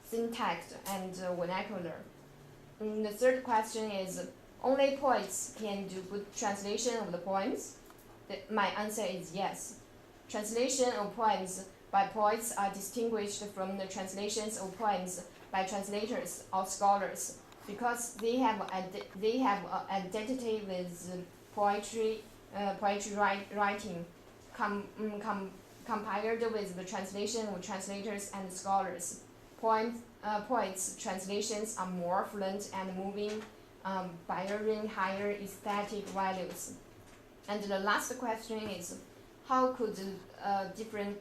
syntax, and vernacular. The third question is, only poets can do good translation of the poems? My answer is yes. Translation of poems by poets are distinguished from the translations of poems by translators or scholars because they have identity with poetry writing compared with the translation of translators and scholars. Poets' translations are more fluent and moving, bearing higher aesthetic values. And the last question is, how could different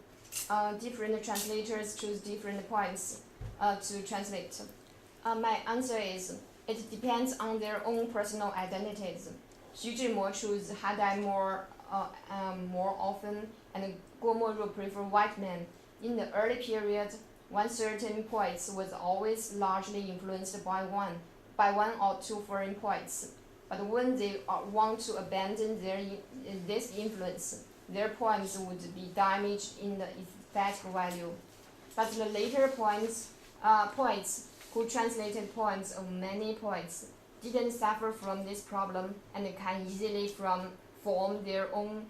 translators choose different poems to translate? My answer is, it depends on their own personal identities. Xu Zhimo chose Hadai more often, and Guomo prefer white men. In the early period, one certain poet was always largely influenced by one or two foreign poets. But when they want to abandon this influence, their poems would be damaged in the aesthetic value. But the later poets who translated poems of many poets didn't suffer from this problem and can easily form their own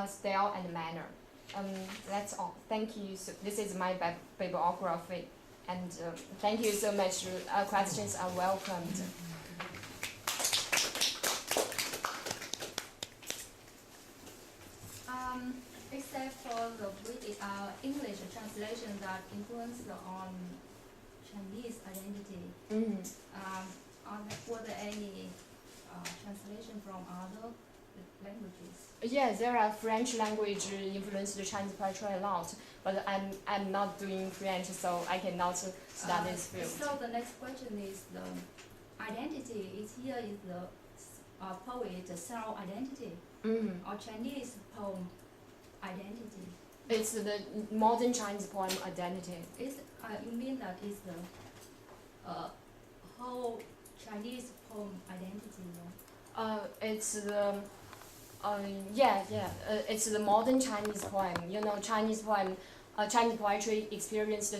style and manner. That's all. Thank you. So this is my bibliography, and thank you so much. Questions are welcomed. Except for the British English translation that influenced on Chinese identity, were there any translation from other languages? Yeah, there are French language influenced the Chinese poetry a lot, but I'm not doing French, so I cannot study this field. So the next question is the identity. Is the poet self-identity or Chinese poem identity? It's the modern Chinese poem identity. You mean that is the whole Chinese poem identity? No? It's the it's the modern Chinese poem. You know, Chinese poetry experienced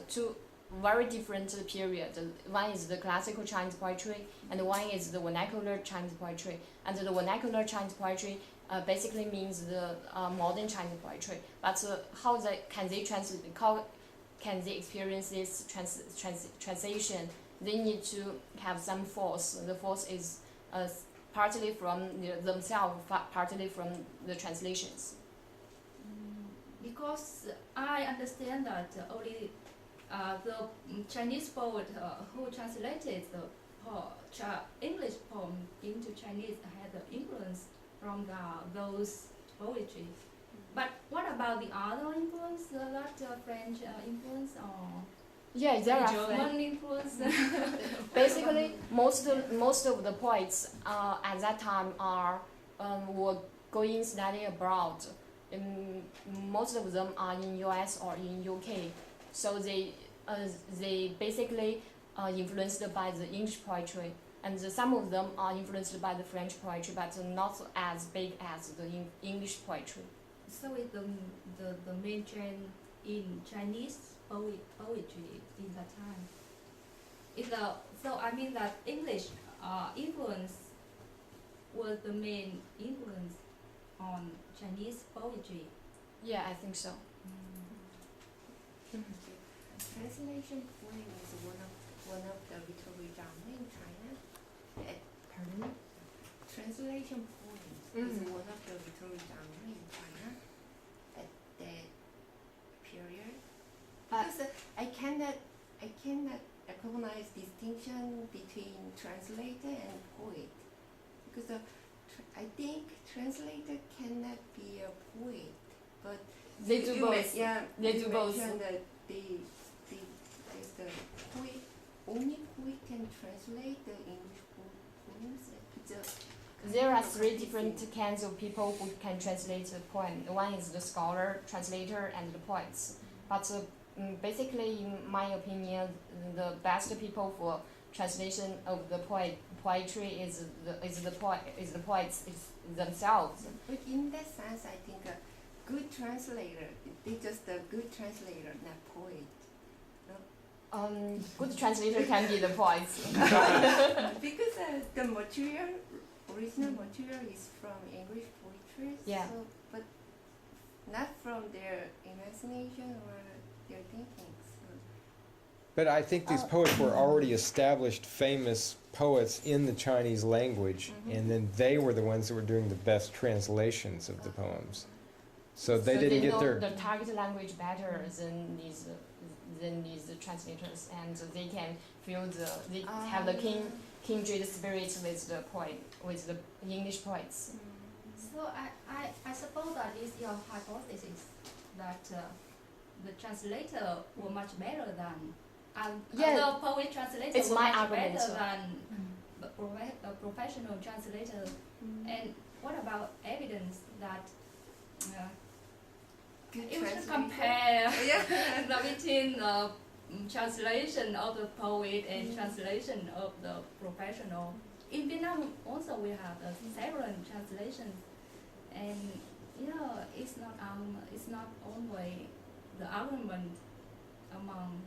two very different periods. One is the classical Chinese poetry, and one is the vernacular Chinese poetry. And the vernacular Chinese poetry basically means the modern Chinese poetry. But how can they experience this translation? They need to have some force. The force is partly from themselves, partly from the translations. Because I understand that only the Chinese poet who translated the English poem into Chinese had the influence from those poetry. But what about the other influence, that French influence or German influence? Basically, most of the poets at that time were going study abroad. Most of them are in US or in UK, so they basically influenced by the English poetry, and some of them are influenced by the French poetry, but not as big as the English poetry. So it's the main trend in Chinese poetry in that time. So I mean that English influence was the main influence on Chinese poetry. Yeah, I think so. Translation poem is one of the literary genre in China. Pardon me? Translation poem is one of the literary genre in China at that period. Because I cannot recognize distinction between translator and poet, because I think translator cannot be a poet, but they do both. They do both. That the poet, only poet can translate the English poems. There are three different kinds of people who can translate a poem. One is the scholar, translator, and the poets. But basically, in my opinion, the best people for translation of the poetry is the poets themselves. But in that sense, I think a good translator, they just a good translator, not poet. No? Good translator can be the poets. Because the material, original material is from English poetry. Yeah. So, but not from their imagination or their thinking. So. But I think these poets were already established, famous poets in the Chinese language, and then they were the ones that were doing the best translations of the poems. So they didn't get know their... the target language better than these translators, and they can feel they have the kindred spirit with the poet, with the English poets. So I suppose that is your hypothesis that the translator were much better than the poet translator it's were my much argument, better so. than a professional translator. And what about evidence that if you compare between the translation of the poet and translation of the professional? In Vietnam also we have several translations, and it's not only the argument among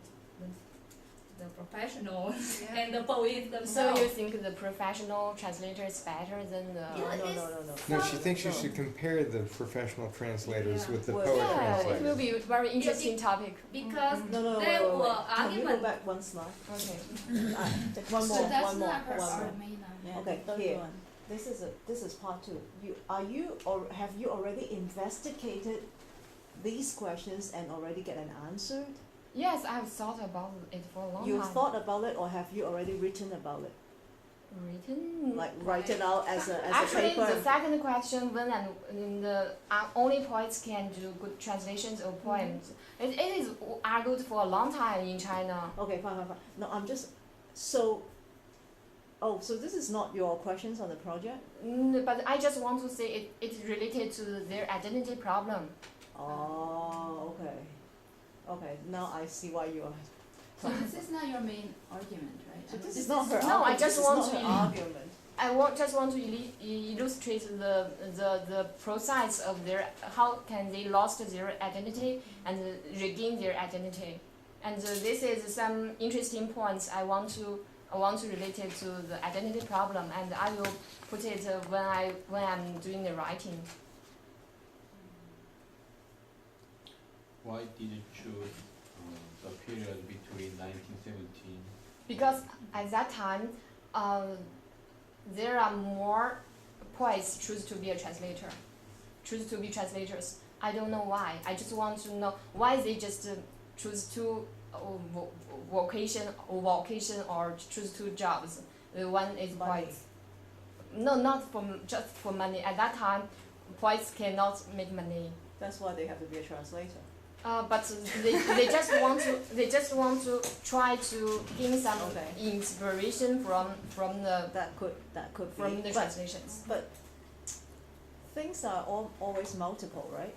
the professionals and the poets So themselves. you think the professional translator is better than the? No, she thinks you should compare the professional translators with the Well, poet Yeah, it translators. will be a very interesting topic. Because No, there wait. were Can you go arguments. back one slide? Okay. One more, So that's one more, not her one more. argument. Yeah, Okay, the third here. one. This is part two. Have you already investigated these questions and already get an answer? Yes, I've thought about it for a long You time. thought about it, or have you already written about it? Written. Like write it out as a Actually, paper? the second question, when the only poets can do good translations of poems, it is argued for a long time in China. Okay, fine. No, I'm just so. Oh, so this is not your questions on the project? But I just want to say it's related to their identity problem. Oh, okay. Okay, now I see why you are. So this is not your main argument, right? So I mean, this is not her No, I argument. just this want is not to- her argument. Just want to illustrate the process of their how can they lost their identity and regain their identity, and this is some interesting points I want to relate it to the identity problem, and I will put it when I'm doing the writing. Why did you choose the period between 1917? Because at that time, there are more poets choose to be a translator, choose to be translators. I don't know why. I just want to know why they just choose two vocation or choose two jobs. One is Money. poets. No, not just for money. At that time, poets cannot make money. That's why they have to be a translator. But they just want to try to gain some Okay. inspiration from the That could from be. the translations. But things are always multiple, right?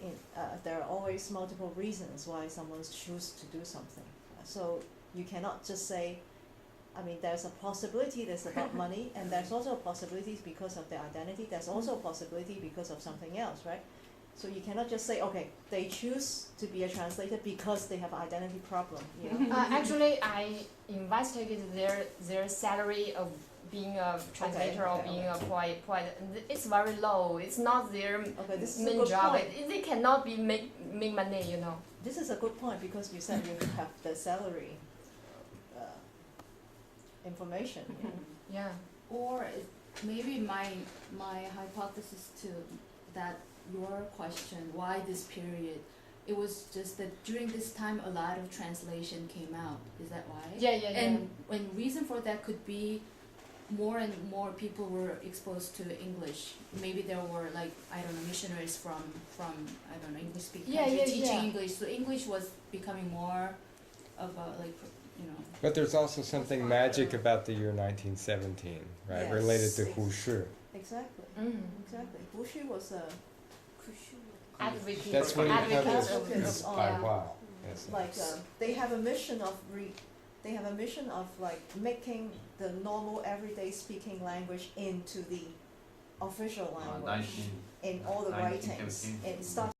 There are always multiple reasons why someone chooses to do something. So you cannot just say, I mean, there's a possibility that's about money, and there's also a possibility because of their identity. There's also a possibility because of something else, right? So you cannot just say, okay, they choose to be a translator because they have an identity problem. You know? Actually, I investigated their salary of being a translator or being a poet. It's very low. It's not their Okay, this is a main good job. point. They cannot be make money. This is a good point because you said you have the salary information. You know? Yeah. Or maybe my hypothesis to that your question, why this period, it was just that during this time a lot of translation came out. Is that why? Yeah. And reason for that could be more and more people were exposed to English. Maybe there were missionaries from English speaking countries teaching English. So English was becoming more of a But there's also something magic about the year 1917, right? Yes. Related to Hu Shi. Exactly. Exactly. Wuxi was a Advocate. That's when you have Advocates this of- Advocates of- of- Bai yeah. Hua. Yes. like they have a mission of like making the normal everyday speaking language into the official language 19, in all the writings. 1917. It started